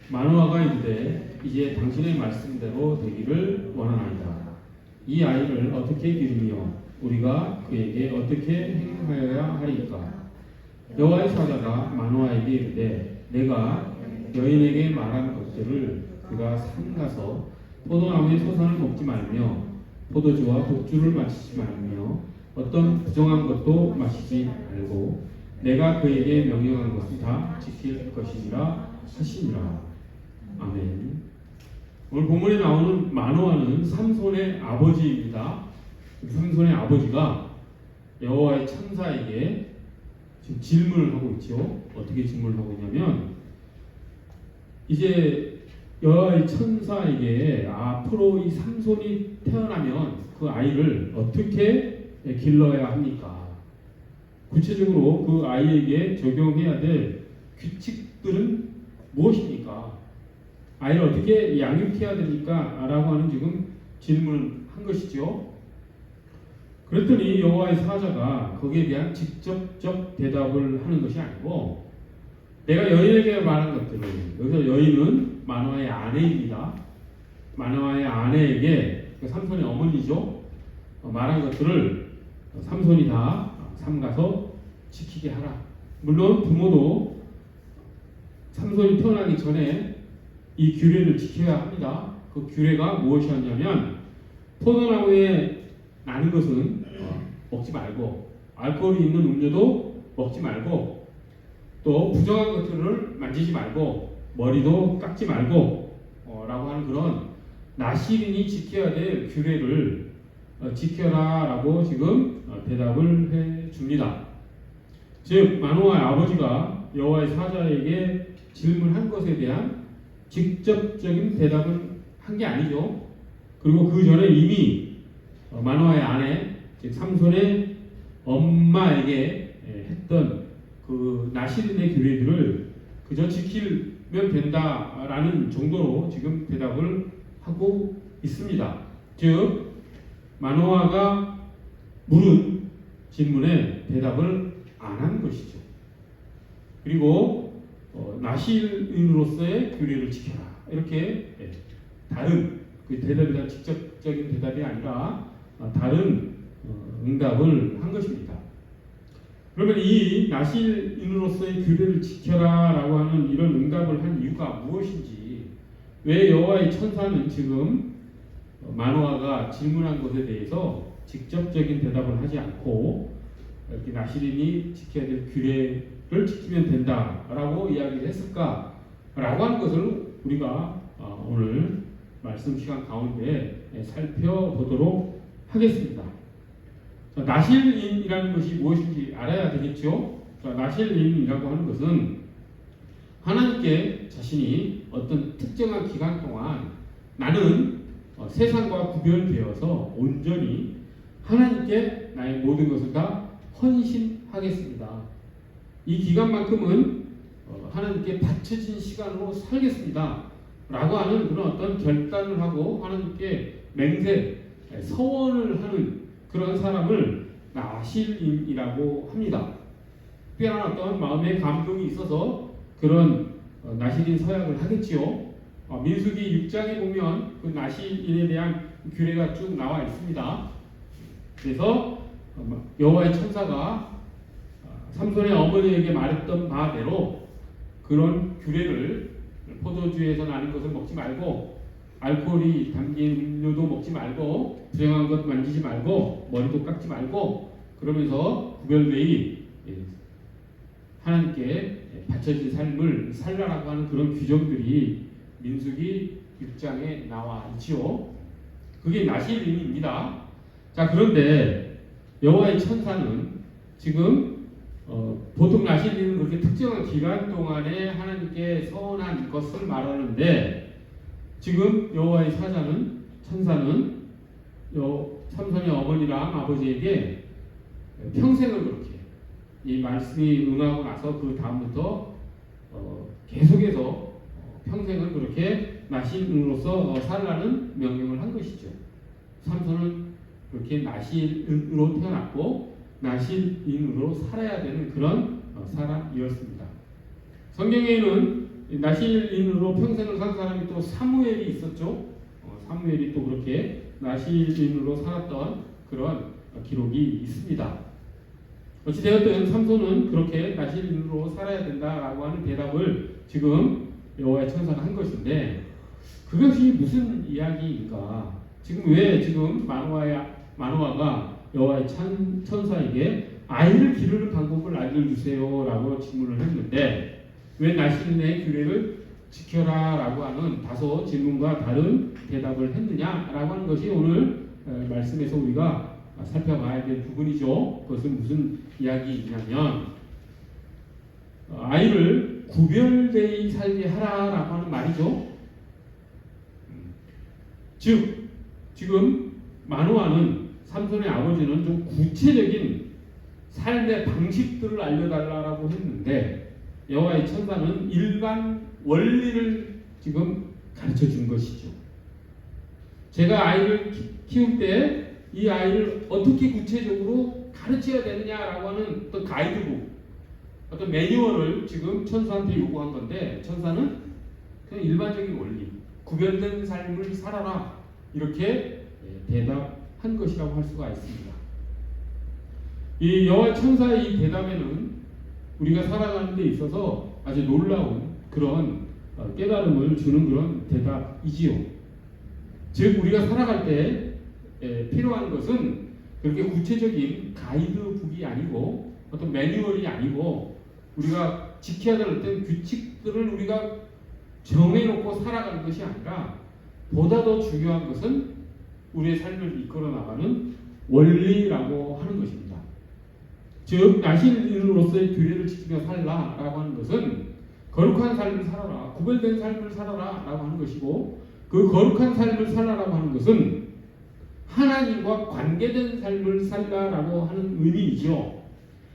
마노아가 이르되 이제 당신의 말씀대로 되기를 원하나이다. 이 아이를 어떻게 기르며 우리가 그에게 어떻게 행하여야 하리까? 여호와의 사자가 마노아에게 이르되 내가 여인에게 말한 것들을 그가 삼가서 포도나무의 소산을 먹지 말며 포도주와 독주를 마시지 말며 어떤 부정한 것도 마시지 말고 내가 그에게 명령한 것을 다 지킬 것이니라 하시니라. 아멘. 오늘 본문에 나오는 마노아는 삼손의 아버지입니다. 삼손의 아버지가 여호와의 천사에게 지금 질문을 하고 있죠. 어떻게 질문을 하고 있냐면 이제 여호와의 천사에게 앞으로 이 삼손이 태어나면 그 아이를 어떻게 길러야 합니까? 구체적으로 그 아이에게 적용해야 될 규칙들은 무엇입니까? 아이를 어떻게 양육해야 됩니까? 라고 하는 지금 질문을 한 것이죠. 그랬더니 여호와의 사자가 거기에 대한 직접적 대답을 하는 것이 아니고 내가 여인에게 말한 것들을, 여기서 여인은 마노아의 아내입니다. 마노아의 아내에게 삼손의 어머니죠. 말한 것들을 삼손이 다 삼가서 지키게 하라. 물론 부모도 삼손이 태어나기 전에 이 규례를 지켜야 합니다. 그 규례가 무엇이었냐면 포도나무에 나는 것은 먹지 말고 알코올이 있는 음료도 먹지 말고 또 부정한 것들을 만지지 말고 머리도 깎지 말고 라고 하는 그런 나시린이 지켜야 될 규례를 지켜라 라고 지금 대답을 해 줍니다. 즉 마노아의 아버지가 여호와의 사자에게 질문한 것에 대한 직접적인 대답을 한 게 아니죠. 그리고 그 전에 이미 마노아의 아내 즉 삼손의 엄마에게 했던 그 나시린의 규례들을 그저 지키면 된다라는 정도로 지금 대답을 하고 있습니다. 즉 마노아가 물은 질문에 대답을 안 한 것이죠. 그리고 나시린으로서의 규례를 지켜라 이렇게 다른 그 대답에 대한 직접적인 대답이 아니라 다른 응답을 한 것입니다. 그러면 이 나시린으로서의 규례를 지켜라 라고 하는 이런 응답을 한 이유가 무엇인지, 왜 여호와의 천사는 지금 마노아가 질문한 것에 대해서 직접적인 대답을 하지 않고 이렇게 나시린이 지켜야 될 규례를 지키면 된다라고 이야기를 했을까 라고 하는 것을 우리가 오늘 말씀 시간 가운데 살펴보도록 하겠습니다. 자, 나실인이라는 것이 무엇인지 알아야 되겠죠. 자, 나실인이라고 하는 것은 하나님께 자신이 어떤 특정한 기간 동안 나는 세상과 구별되어서 온전히 하나님께 나의 모든 것을 다 헌신하겠습니다. 이 기간만큼은 하나님께 바쳐진 시간으로 살겠습니다. 라고 하는 그런 어떤 결단을 하고 하나님께 맹세, 서원을 하는 그런 사람을 나실인이라고 합니다. 특별한 어떤 마음의 감동이 있어서 그런 나실인 서약을 하겠지요. 민수기 6장에 보면 그 나실인에 대한 규례가 쭉 나와 있습니다. 그래서 여호와의 천사가 삼손의 어머니에게 말했던 바대로 그런 규례를 포도주에서 나는 것을 먹지 말고 알코올이 담긴 음료도 먹지 말고 부정한 것 만지지 말고 머리도 깎지 말고 그러면서 구별되이 하나님께 바쳐진 삶을 살라라고 하는 그런 규정들이 민수기 6장에 나와 있지요. 그게 나실인입니다. 자, 그런데 여호와의 천사는 지금 보통 나실인은 그렇게 특정한 기간 동안에 하나님께 서원한 것을 말하는데 지금 여호와의 천사는 삼손의 어머니랑 아버지에게 평생을 그렇게 이 말씀이 응하고 나서 그 다음부터 계속해서 평생을 그렇게 나실인으로서 살라는 명령을 한 것이죠. 삼손은 그렇게 나실인으로 태어났고 나실인으로 살아야 되는 그런 사람이었습니다. 성경에는 나실인으로 평생을 산 사람이 또 사무엘이 있었죠. 사무엘이 또 그렇게 나실인으로 살았던 그런 기록이 있습니다. 어찌되었든 삼손은 그렇게 나실인으로 살아야 된다라고 하는 대답을 지금 여호와의 천사가 한 것인데, 그것이 무슨 이야기인가? 지금 왜 지금 마노아가 여호와의 천사에게 아이를 기르는 방법을 알려주세요라고 질문을 했는데, 왜 나실인의 규례를 지켜라라고 하는 다소 질문과 다른 대답을 했느냐라고 하는 것이 오늘 말씀에서 우리가 살펴봐야 될 부분이죠. 그것은 무슨 이야기이냐면, 아이를 구별되이 살게 하라라고 하는 말이죠. 즉 지금 마노아는, 삼손의 아버지는 좀 구체적인 삶의 방식들을 알려달라고 했는데, 여호와의 천사는 일반 원리를 지금 가르쳐 준 것이죠. 제가 아이를 키울 때 이 아이를 어떻게 구체적으로 가르쳐야 되느냐라고 하는 어떤 가이드북, 어떤 매뉴얼을 지금 천사한테 요구한 건데, 천사는 그냥 일반적인 원리, 구별된 삶을 살아라, 이렇게 대답한 것이라고 할 수가 있습니다. 이 여호와 천사의 이 대답에는 우리가 살아가는 데 있어서 아주 놀라운 그런 깨달음을 주는 그런 대답이지요. 즉 우리가 살아갈 때 필요한 것은 그렇게 구체적인 가이드북이 아니고 어떤 매뉴얼이 아니고, 우리가 지켜야 될 어떤 규칙들을 우리가 정해놓고 살아가는 것이 아니라, 보다 더 중요한 것은 우리의 삶을 이끌어 나가는 원리라고 하는 것입니다. 즉 나실인으로서의 규례를 지키며 살라라고 하는 것은 거룩한 삶을 살아라, 구별된 삶을 살아라라고 하는 것이고, 그 거룩한 삶을 살아라고 하는 것은 하나님과 관계된 삶을 살라라고 하는 의미이죠.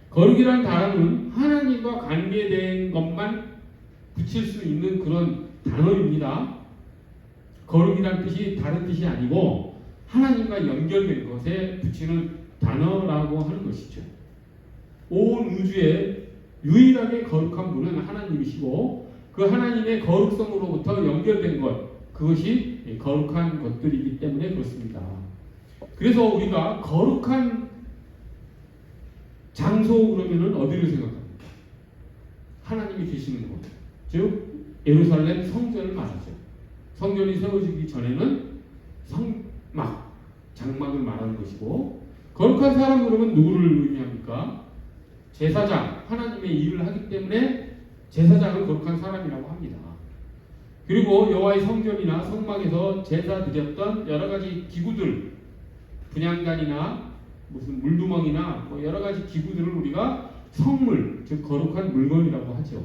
거룩이라는 단어는 하나님과 관계된 것만 붙일 수 있는 그런 단어입니다. 거룩이라는 뜻이 다른 뜻이 아니고 하나님과 연결된 것에 붙이는 단어라고 하는 것이죠. 온 우주에 유일하게 거룩한 분은 하나님이시고, 그 하나님의 거룩성으로부터 연결된 것, 그것이 거룩한 것들이기 때문에 그렇습니다. 그래서 우리가 거룩한 장소 그러면은 어디를 생각합니까? 하나님이 계시는 곳, 즉 예루살렘 성전을 말하죠. 성전이 세워지기 전에는 성막, 장막을 말하는 것이고, 거룩한 사람 그러면 누구를 의미합니까? 제사장, 하나님의 일을 하기 때문에 제사장은 거룩한 사람이라고 합니다. 그리고 여호와의 성전이나 성막에서 제사 드렸던 여러 가지 기구들, 분향단이나 무슨 물두멍이나 뭐 여러 가지 기구들을 우리가 성물, 즉 거룩한 물건이라고 하죠.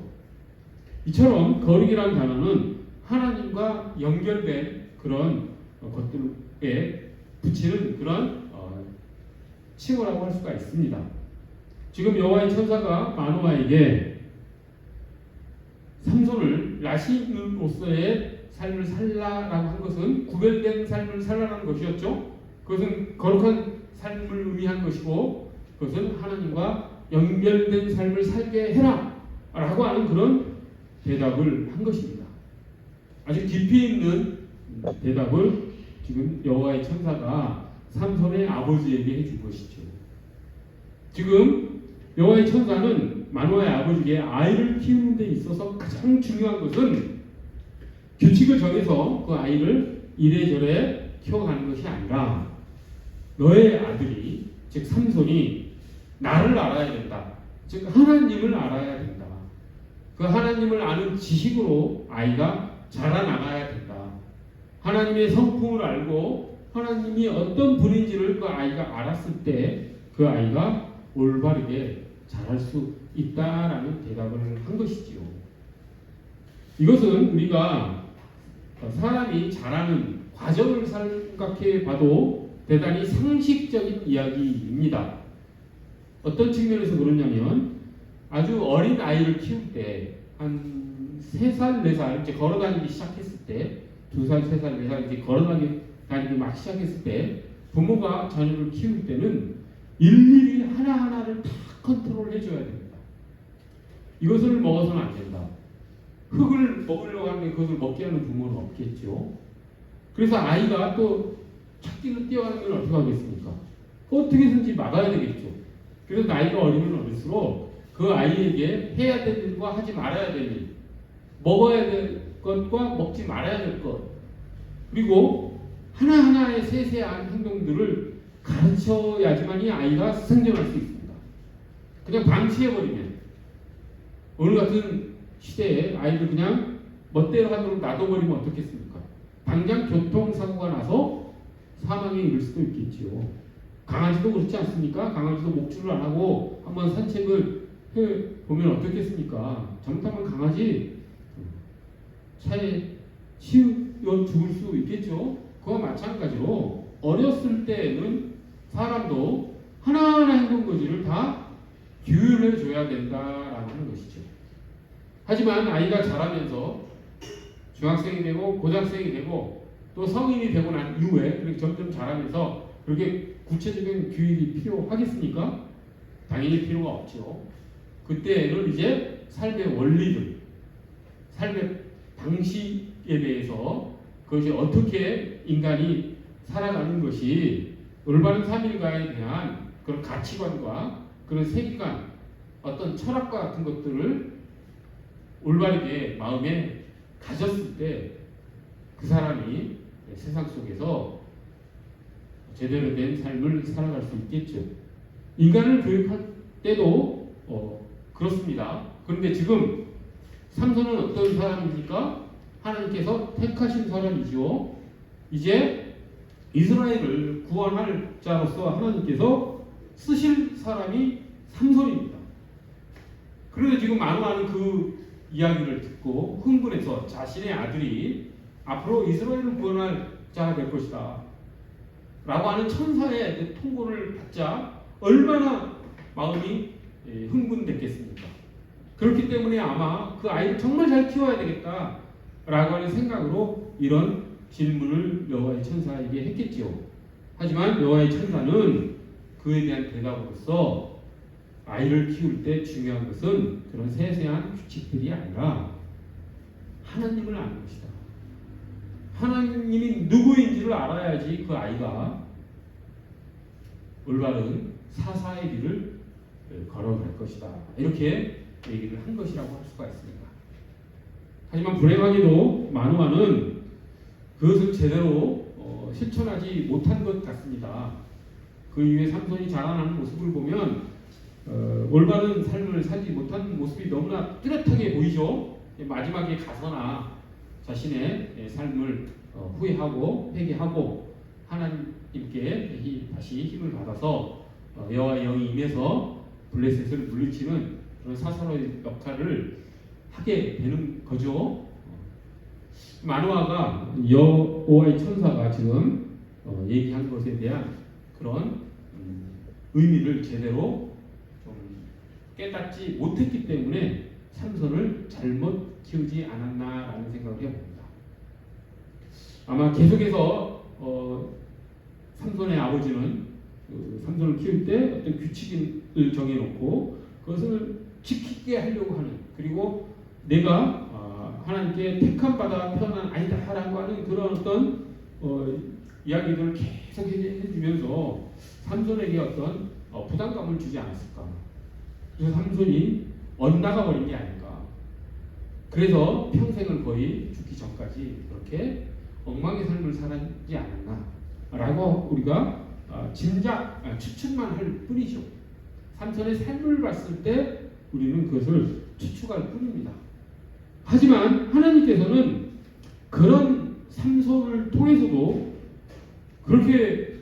이처럼 거룩이라는 단어는 하나님과 연결된 그런 것들에 붙이는 그런 칭호라고 할 수가 있습니다. 지금 여호와의 천사가 마노아에게 삼손을 나실인으로서의 삶을 살라라고 한 것은 구별된 삶을 살라라는 것이었죠. 그것은 거룩한 삶을 의미한 것이고, 그것은 하나님과 연결된 삶을 살게 해라 라고 하는 그런 대답을 한 것입니다. 아주 깊이 있는 대답을 지금 여호와의 천사가 삼손의 아버지에게 해준 것이죠. 지금 여호와의 천사는 마노아의 아버지에게 아이를 키우는 데 있어서 가장 중요한 것은 규칙을 정해서 그 아이를 이래저래 키워가는 것이 아니라, 너의 아들이, 즉 삼손이 나를 알아야 된다, 즉 하나님을 알아야 된다, 그 하나님을 아는 지식으로 아이가 자라나가야 된다, 하나님의 성품을 알고 하나님이 어떤 분인지를 그 아이가 알았을 때 그 아이가 올바르게 자랄 수 있다라는 대답을 한 것이지요. 이것은 우리가 사람이 자라는 과정을 생각해 봐도 대단히 상식적인 이야기입니다. 어떤 측면에서 그러냐면, 아주 어린 아이를 키울 때 한 3살, 4살 이제 걸어다니기 시작했을 때, 2살, 3살, 4살 이제 걸어다니기 막 시작했을 때, 부모가 자녀를 키울 때는 일일이 하나하나를 다 컨트롤 해줘야 됩니다. 이것을 먹어서는 안 된다, 흙을 먹으려고 하는데 그것을 먹게 하는 부모는 없겠죠. 그래서 아이가 또 찾기를 뛰어가는 건 어떻게 하겠습니까? 어떻게든지 막아야 되겠죠. 그래서 나이가 어리면 어릴수록 그 아이에게 해야 될 일과 하지 말아야 될 일, 먹어야 될 것과 먹지 말아야 될 것, 그리고 하나하나의 세세한 행동들을 가르쳐야지만이 아이가 생존할 수 있습니다. 그냥 방치해버리면 오늘 같은 시대에 아이들 그냥 멋대로 하도록 놔둬버리면 어떻겠습니까? 당장 교통사고가 나서 사망에 이를 수도 있겠지요. 강아지도 그렇지 않습니까? 강아지도 목줄을 안 하고 한번 산책을 해보면 어떻겠습니까? 잘못하면 강아지 차에 치여 죽을 수 있겠죠. 그와 마찬가지로 어렸을 때는 사람도 하나하나 행동거지를 다 규율해 줘야 된다라고 하는 것이죠. 하지만 아이가 자라면서 중학생이 되고 고등학생이 되고 또 성인이 되고 난 이후에 그렇게 점점 자라면서 그렇게 구체적인 규율이 필요하겠습니까? 당연히 필요가 없죠. 그때는 이제 삶의 원리들, 삶의 방식에 대해서 그것이 어떻게 인간이 살아가는 것이 올바른 삶일까에 대한 그런 가치관과 그런 세계관, 어떤 철학과 같은 것들을 올바르게 마음에 가졌을 때 그 사람이 세상 속에서 제대로 된 삶을 살아갈 수 있겠죠. 인간을 교육할 때도 그렇습니다. 그런데 지금 삼손은 어떤 사람입니까? 하나님께서 택하신 사람이죠. 이제 이스라엘을 구원할 자로서 하나님께서 쓰실 사람이 삼손입니다. 그래서 지금 마누아는 그 이야기를 듣고 흥분해서 자신의 아들이 앞으로 이스라엘을 구원할 자가 될 것이다 라고 하는 천사의 통고를 받자 얼마나 마음이 흥분됐겠습니까? 그렇기 때문에 아마 그 아이를 정말 잘 키워야 되겠다 라고 하는 생각으로 이런 질문을 여호와의 천사에게 했겠지요. 하지만 여호와의 천사는 그에 대한 대답으로서 아이를 키울 때 중요한 것은 그런 세세한 규칙들이 아니라 하나님을 아는 것이다. 하나님이 누구인지를 알아야지 그 아이가 올바른 사사의 길을 걸어갈 것이다. 이렇게 얘기를 한 것이라고 할 수가 있습니다. 하지만 불행하게도 마누아는 그것을 제대로 실천하지 못한 것 같습니다. 그 이후에 삼손이 자라나는 모습을 보면 올바른 삶을 살지 못한 모습이 너무나 뚜렷하게 보이죠. 마지막에 가서나 자신의 삶을 후회하고 회개하고 하나님께 다시 힘을 받아서 여호와의 영이 임해서 블레셋을 물리치는 그런 사사로의 역할을 하게 되는 거죠. 마누아가 여호와의 천사가 지금 얘기한 것에 대한 그런 의미를 제대로 좀 깨닫지 못했기 때문에 삼손을 잘못 키우지 않았나라는 생각을 해봅니다. 아마 계속해서 삼손의 아버지는 삼손을 키울 때 어떤 규칙을 정해놓고 그것을 지키게 하려고 하는, 그리고 내가 하나님께 택함 받아 태어난 아이다라고 하는 그런 어떤 이야기들을 계속 해주면서 삼손에게 어떤 부담감을 주지 않았을까. 그래서 삼손이 엇나가 버린 게 아닐까. 그래서 평생을 거의 죽기 전까지 그렇게 엉망의 삶을 살지 않았나라고 우리가 추측만 할 뿐이죠. 삼손의 삶을 봤을 때 우리는 그것을 추측할 뿐입니다. 하지만 하나님께서는 그런 삼손을 통해서도, 그렇게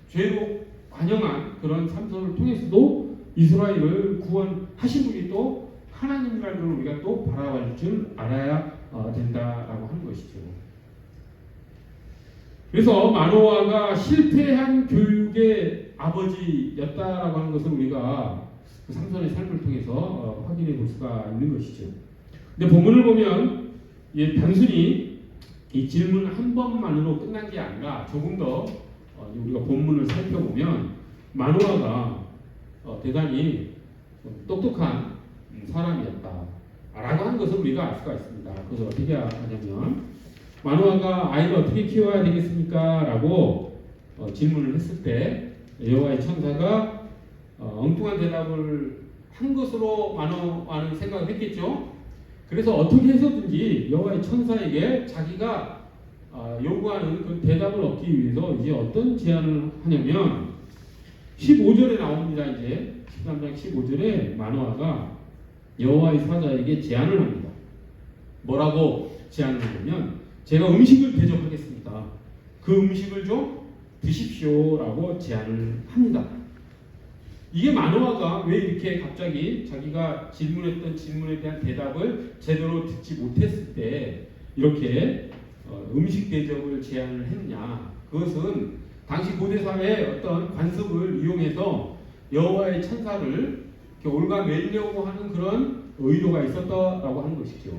죄로 관영한 그런 삼손을 통해서도 이스라엘을 구원하신 분이 또 하나님이라는 걸 우리가 또 바라볼 줄 알아야 된다라고 하는 것이죠. 그래서 마노아가 실패한 교육의 아버지였다라고 하는 것을 우리가 그 삼손의 삶을 통해서 확인해 볼 수가 있는 것이죠. 근데 본문을 보면 단순히 이 질문 한 번만으로 끝난 게 아니라 조금 더 우리가 본문을 살펴보면 마노아가 대단히 똑똑한 사람이었다 라고 하는 하는 것을 우리가 알 수가 있습니다. 그래서 어떻게 하냐면 마노아가 아이를 어떻게 키워야 되겠습니까? 라고 질문을 했을 때 여호와의 천사가 엉뚱한 대답을 한 것으로 마노아는 생각을 했겠죠. 그래서 어떻게 해서든지 여호와의 천사에게 자기가 요구하는 그 대답을 얻기 위해서 이제 어떤 제안을 하냐면 15절에 나옵니다. 이제 13장 15절에 마노아가 여호와의 사자에게 제안을 합니다. 뭐라고 제안을 하냐면 제가 음식을 대접하겠습니다. 그 음식을 좀 드십시오라고 제안을 합니다. 이게 마노아가 왜 이렇게 갑자기 자기가 질문했던 질문에 대한 대답을 제대로 듣지 못했을 때 이렇게 음식 대접을 제안을 했냐? 그것은 당시 고대 사회의 어떤 관습을 이용해서 여호와의 천사를 올가매려고 하는 그런 의도가 있었다라고 하는 것이죠.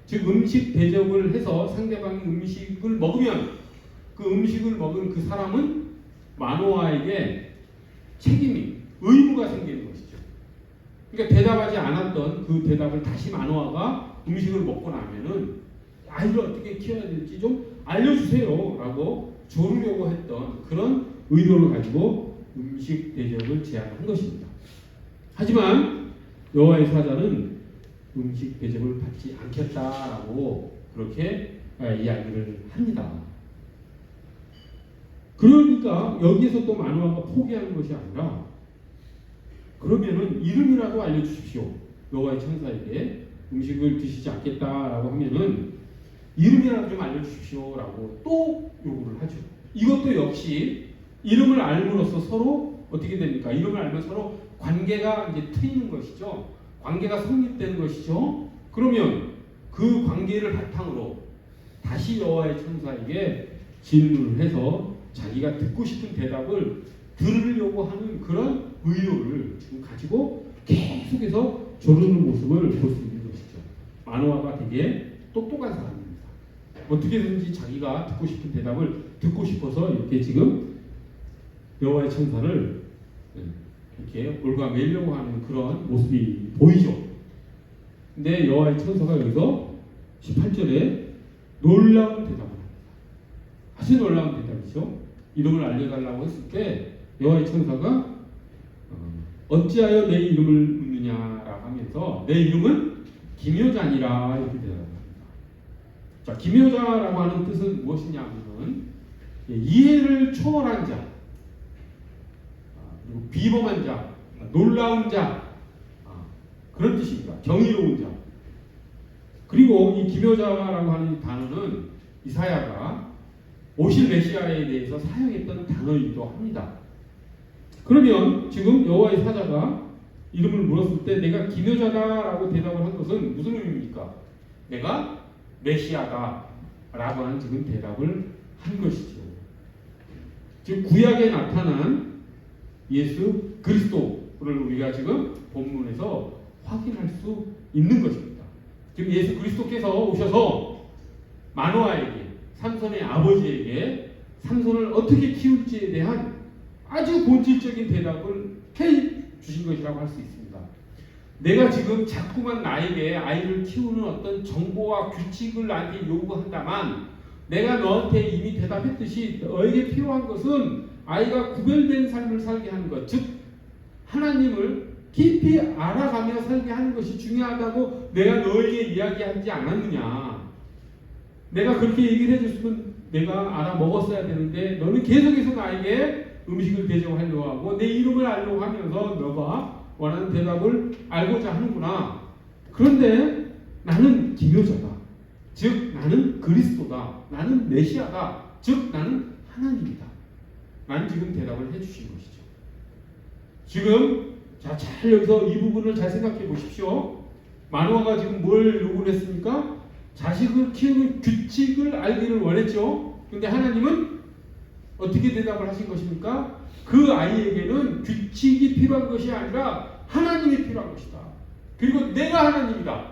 즉 음식 대접을 해서 상대방이 음식을 먹으면 그 음식을 먹은 그 사람은 마노아에게 책임이 의무가 생기는 것이죠. 그러니까 대답하지 않았던 그 대답을 다시 마노아가 음식을 먹고 나면은 아이를 어떻게 키워야 될지 좀 알려주세요라고 조르려고 했던 그런 의도를 가지고 음식 대접을 제안한 것입니다. 하지만 여호와의 사자는 음식 대접을 받지 않겠다라고 그렇게 이야기를 합니다. 그러니까 여기에서 또 마노아가 포기하는 것이 아니라 그러면은 이름이라도 알려주십시오. 여호와의 천사에게 음식을 드시지 않겠다라고 하면은 이름이라도 좀 알려주십시오라고 또 요구를 하죠. 이것도 역시 이름을 알므로써 서로 어떻게 됩니까? 이름을 알면 서로 관계가 이제 트이는 것이죠. 관계가 성립되는 것이죠. 그러면 그 관계를 바탕으로 다시 여호와의 천사에게 질문을 해서 자기가 듣고 싶은 대답을 들으려고 하는 그런 의도를 지금 가지고 계속해서 조르는 모습을 볼 수 있는 것이죠. 마노아가 되게 똑똑한 사람입니다. 어떻게든지 자기가 듣고 싶은 대답을 듣고 싶어서 이렇게 지금 여호와의 천사를 이렇게 올가매려고 하는 그런 모습이 보이죠. 근데 여호와의 천사가 여기서 18절에 놀라운 대답을 합니다. 아주 놀라운 대답이죠. 이름을 알려달라고 했을 때 여호와의 천사가 어찌하여 내 이름을 묻느냐라고 하면서 내 이름은 기묘자니라 이렇게 대답합니다. 자, 기묘자라고 하는 뜻은 무엇이냐면 이해를 초월한 자, 그리고 비범한 자, 놀라운 자, 그런 뜻입니다. 경이로운 자. 그리고 이 기묘자라고 하는 단어는 이사야가 오실 메시아에 대해서 사용했던 단어이기도 합니다. 그러면 지금 여호와의 사자가 이름을 물었을 때 내가 기묘자다라고 대답을 한 것은 무슨 의미입니까? 내가 메시아다라고 하는 지금 대답을 한 것이죠. 즉 구약에 나타난 예수 그리스도를 우리가 지금 본문에서 확인할 수 있는 것입니다. 지금 예수 그리스도께서 오셔서 마노아에게 삼손의 아버지에게 삼손을 어떻게 키울지에 대한 아주 본질적인 대답을 해 주신 것이라고 할 수 있습니다. 내가 지금 자꾸만 나에게 아이를 키우는 어떤 정보와 규칙을 나한테 요구한다만 내가 너한테 이미 대답했듯이 너에게 필요한 것은 아이가 구별된 삶을 살게 하는 것, 즉 하나님을 깊이 알아가며 살게 하는 것이 중요하다고 내가 너에게 이야기하지 않았느냐. 내가 그렇게 얘기를 해줬으면 내가 알아먹었어야 되는데 너는 계속해서 나에게 음식을 대접하려고 하고 내 이름을 알려고 하면서 너가 원하는 대답을 알고자 하는구나. 그런데 나는 기묘자다. 즉 나는 그리스도다. 나는 메시아다. 즉 나는 하나님이다. 난 지금 대답을 해주신 것이죠. 지금 잘 여기서 이 부분을 잘 생각해 보십시오. 마노아가 지금 뭘 요구를 했습니까? 자식을 키우는 규칙을 알기를 원했죠. 근데 하나님은 어떻게 대답을 하신 것입니까? 그 아이에게는 규칙이 필요한 것이 아니라 하나님이 필요한 것이다. 그리고 내가 하나님이다.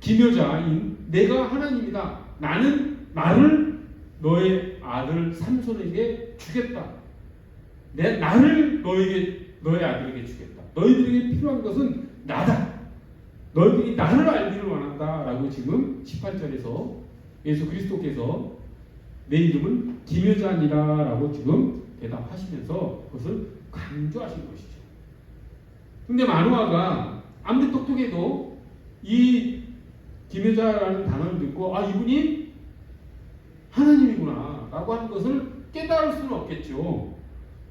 기묘자인 내가 하나님이다. 나를 너의 아들 삼손에게 주겠다. 나를 너의 아들에게 주겠다. 너희들에게 필요한 것은 나다. 너희들이 나를 알기를 바란다라고 지금 18절에서 예수 그리스도께서 내 이름은 김여자니라라고 지금 대답하시면서 그것을 강조하신 것이죠. 근데 마노아가 아무리 똑똑해도 이 김여자라는 단어를 듣고 이분이 하나님이구나 라고 하는 것을 깨달을 수는 없겠죠.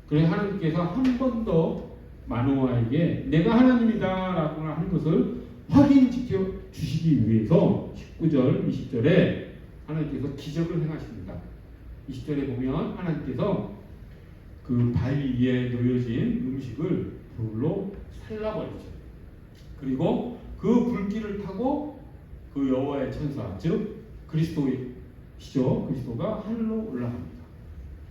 그래서 하나님께서 한 번 더 마노아에게 내가 하나님이다 라고 하는 것을 확인시켜 주시기 위해서 19절, 20절에 하나님께서 기적을 행하십니다. 20절에 보면 하나님께서 그 바위 위에 놓여진 음식을 불로 살라버리죠. 그리고 그 불길을 타고 그 여호와의 천사, 즉 그리스도가 하늘로 올라갑니다.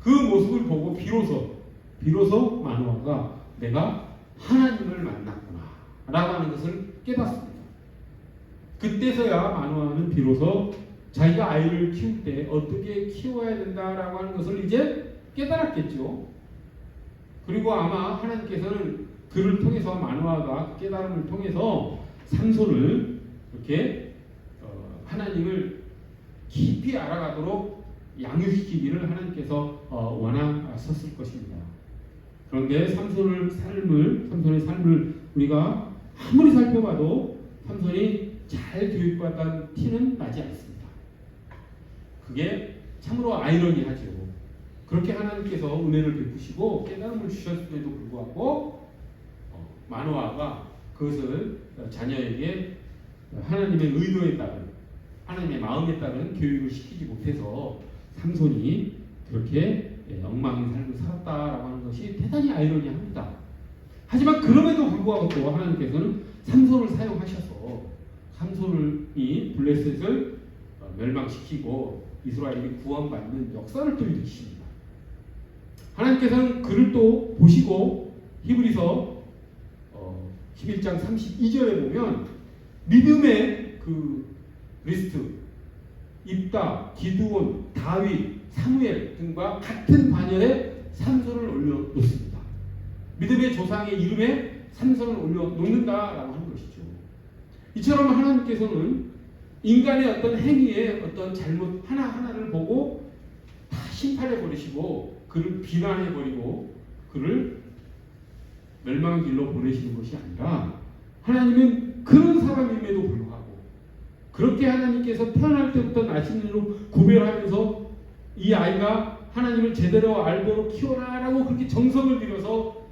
그 모습을 보고 비로소 마노아가 내가 하나님을 만났구나 라고 하는 것을 깨닫습니다. 그때서야 마노아는 비로소 자기가 아이를 키울 때 어떻게 키워야 된다라고 하는 것을 이제 깨달았겠죠. 그리고 아마 하나님께서는 그를 통해서 마노아가 깨달음을 통해서 삼손을 이렇게 하나님을 깊이 알아가도록 양육시키기를 하나님께서 원하셨을 것입니다. 그런데 삼손의 삶을 우리가 아무리 살펴봐도 삼손이 잘 교육받은 티는 나지 않습니다. 그게 참으로 아이러니하죠. 그렇게 하나님께서 은혜를 베푸시고 깨달음을 주셨음에도 불구하고 마노아가 그것을 자녀에게 하나님의 의도에 따른 하나님의 마음에 따른 교육을 시키지 못해서 삼손이 그렇게 엉망인 삶을 살았다라고 하는 것이 대단히 아이러니합니다. 하지만 그럼에도 불구하고 또 하나님께서는 삼손을 사용하셔서 삼손이 블레셋을 멸망시키고 이스라엘이 구원받는 역사를 또 일으키십니다. 하나님께서는 그를 또 보시고 히브리서 11장 32절에 보면 믿음의 그 리스트 입다, 기드온, 다윗, 사무엘 등과 같은 반열에 삼손을 올려놓습니다. 믿음의 조상의 이름에 삼손을 올려놓는다라고 하는 것이죠. 이처럼 하나님께서는 인간의 어떤 행위에 어떤 잘못 하나하나를 보고 다 심판해 버리시고 그를 비난해 버리고 그를 멸망의 길로 보내시는 것이 아니라 하나님은 그런 사람임에도 불구하고 그렇게 하나님께서 태어날 때부터 나신으로 구별하면서 이 아이가 하나님을 제대로 알도록 키워라라고 그렇게 정성을 들여서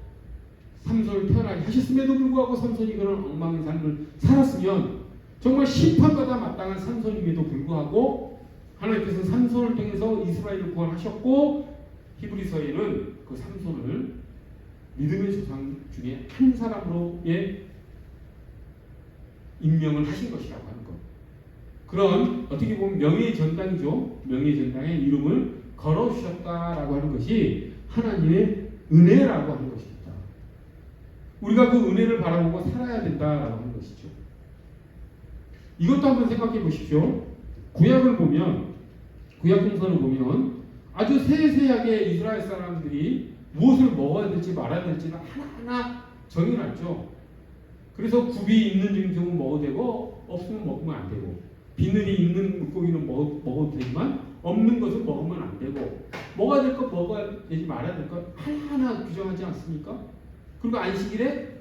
삼손을 태어나게 하셨음에도 불구하고 삼손이 그런 엉망인 삶을 살았으면 정말 심판받아 마땅한 삼손임에도 불구하고 하나님께서 삼손을 통해서 이스라엘을 구원하셨고 히브리서에는 그 삼손을 믿음의 조상 중에 한 사람으로의 임명을 하신 것이라고 하는 것. 그런 어떻게 보면 명예의 전당이죠. 명예의 전당에 이름을 걸어주셨다라고 하는 것이 하나님의 은혜라고 하는 것입니다. 우리가 그 은혜를 바라보고 살아야 된다라고 하는 것이죠. 이것도 한번 생각해 보십시오. 구약을 보면 구약 동서를 보면 아주 세세하게 이스라엘 사람들이 무엇을 먹어야 될지 말아야 될지는 하나하나 정해놨죠. 그래서 굽이 있는 짐승은 먹어도 되고 없으면 먹으면 안 되고 비늘이 있는 물고기는 먹어도 되지만 없는 것은 먹으면 안 되고 먹어야 될 것 먹어야 되지 말아야 될 것 하나하나 규정하지 않습니까? 그리고 안식일에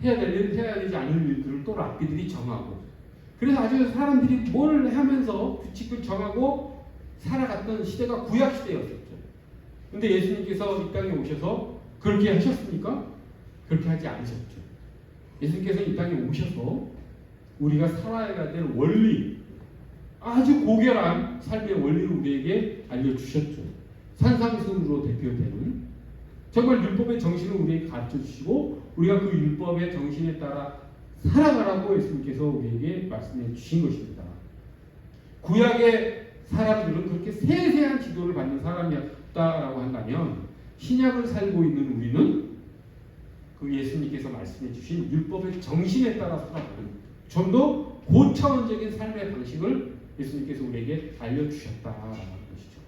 해야 될 일, 해야 되지 않을 일들을 또 랍비들이 정하고 그래서 아주 사람들이 뭘 하면서 규칙을 정하고 살아갔던 시대가 구약 시대였었죠. 근데 예수님께서 이 땅에 오셔서 그렇게 하셨습니까? 그렇게 하지 않으셨죠. 예수님께서 이 땅에 오셔서 우리가 살아야 될 원리, 아주 고결한 삶의 원리를 우리에게 알려주셨죠. 산상수훈으로 대표되는 정말 율법의 정신을 우리에게 가르쳐주시고 우리가 그 율법의 정신에 따라 살아가라고 예수님께서 우리에게 말씀해 주신 것입니다. 구약의 사람들은 그렇게 세세한 지도를 받는 사람이었다라고 한다면 신약을 살고 있는 우리는 그 예수님께서 말씀해 주신 율법의 정신에 따라 살아가는 좀 더 고차원적인 삶의 방식을 예수님께서 우리에게 알려주셨다라는 것이죠.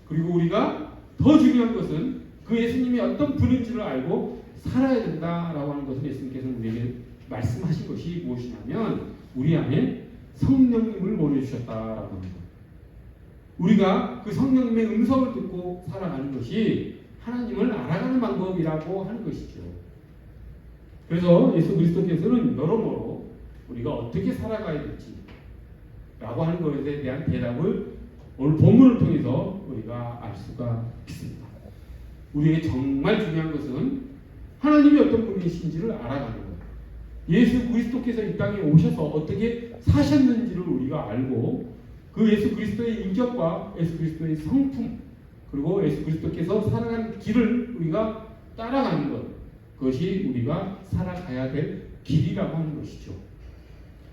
그리고 우리가 더 중요한 것은 그 예수님이 어떤 분인지를 알고 살아야 된다라고 하는 것을 예수님께서 우리에게 말씀하신 것이 무엇이냐면 우리 안에 성령님을 보내주셨다라고 합니다. 우리가 그 성령님의 음성을 듣고 살아가는 것이 하나님을 알아가는 방법이라고 하는 것이죠. 그래서 예수 그리스도께서는 여러모로 우리가 어떻게 살아가야 될지 라고 하는 것에 대한 대답을 오늘 본문을 통해서 우리가 알 수가 있습니다. 우리에게 정말 중요한 것은 하나님이 어떤 분이신지를 알아가는 것. 예수 그리스도께서 이 땅에 오셔서 어떻게 사셨는지를 우리가 알고 그 예수 그리스도의 인격과 예수 그리스도의 성품 그리고 예수 그리스도께서 살아가는 길을 우리가 따라가는 것, 그것이 우리가 살아가야 될 길이라고 하는 것이죠.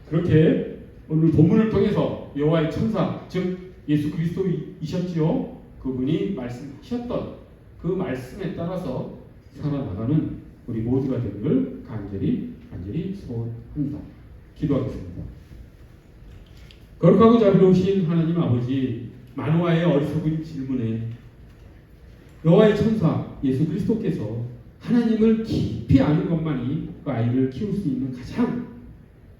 그렇게 오늘 본문을 통해서 여호와의 천사, 즉 예수 그리스도이셨지요. 그분이 말씀하셨던 그 말씀에 따라서 살아나가는 우리 모두가 되기를 간절히 소원합니다. 기도하겠습니다. 거룩하고 자비로우신 하나님 아버지, 만화의 어리석은 질문에 여호와의 천사 예수 그리스도께서 하나님을 깊이 아는 것만이 그 아이를 키울 수 있는 가장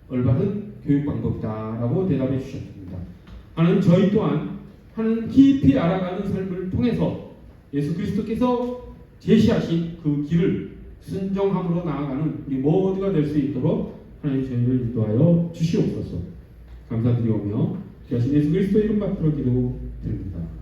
올바른 교육 방법이다라고 대답해 주셨습니다. 하나님, 저희 또한 하나님 깊이 알아가는 삶을 통해서 예수 그리스도께서 제시하신 그 길을 순종함으로 나아가는 우리 모두가 될 수 있도록 하나님 저희를 인도하여 주시옵소서. 감사드리오며 귀하신 예수 그리스도 이름 받들어 기도드립니다.